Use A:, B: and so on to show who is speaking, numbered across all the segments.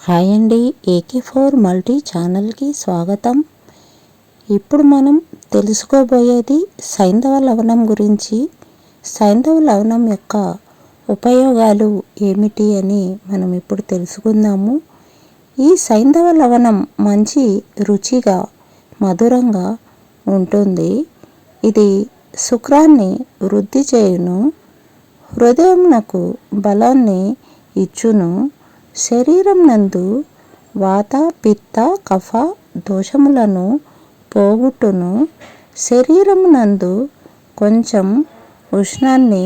A: Hi అండి, AK4 multi ఛానల్కి స్వాగతం. ఇప్పుడు మనం తెలుసుకోబోయేది సైంధవ లవణం గురించి. సైంధవ లవణం యొక్క ఉపయోగాలు ఏమిటి అని మనం ఇప్పుడు తెలుసుకుందాము. ఈ సైంధవ లవణం మంచి రుచిగా మధురంగా ఉంటుంది. ఇది శుక్రాన్ని వృద్ధి చేయును, హృదయమునకు బలాన్ని ఇచ్చును, శరీరం నందు వాత పిత్త కఫ దోషములను పోగొట్టును, శరీరము నందు కొంచెం ఉష్ణాన్ని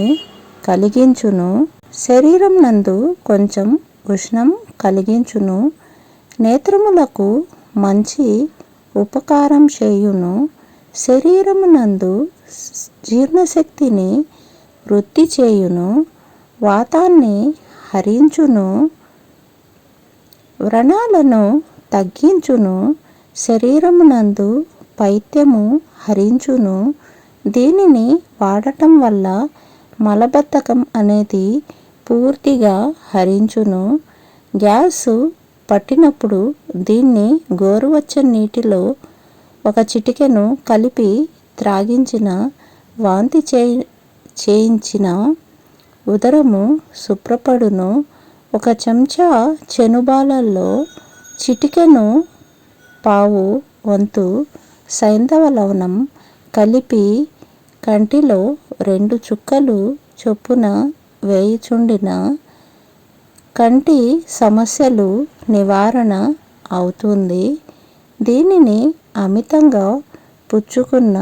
A: కలిగించును, శరీరం నందు కొంచెం ఉష్ణం కలిగించును, నేత్రములకు మంచి ఉపకారం చేయును, శరీరము నందు జీర్ణశక్తిని వృద్ధి చేయును, వాతాన్ని హరించును, వ్రణాలను తగ్గించును, శరీరమునందు పైత్యము హరించును. దీనిని వాడటం వల్ల మలబద్ధకం అనేది పూర్తిగా హరించును. గ్యాసు పట్టినప్పుడు దీన్ని గోరువెచ్చని నీటిలో ఒక చిటికెను కలిపి త్రాగించిన, వాంతి చేయించిన ఉదరము శుభ్రపడును. ఒక చెంచా చెనుబాలలో చిటికెను పావు వంతు సైంధవ లవణం కలిపి కంటిలో 2 చుక్కలు చొప్పున వేయుచుండిన కంటి సమస్యలు నివారణ అవుతుంది. దీనిని అమితంగా పుచ్చుకున్న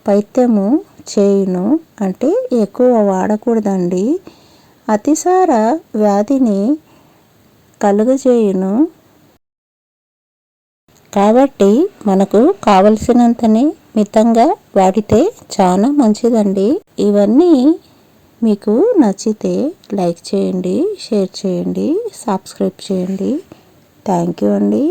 A: పైత్యము చేయును. అంటే ఎక్కువ వాడకూడదండి, అతిసార వ్యాధిని కలుగజేయును. కాబట్టి మనకు కావలసినంతనే మితంగా వాడితే చాలా మంచిదండి. ఇవన్నీ మీకు నచ్చితే లైక్ చేయండి, షేర్ చేయండి, సబ్స్క్రైబ్ చేయండి. థ్యాంక్ యూ అండి.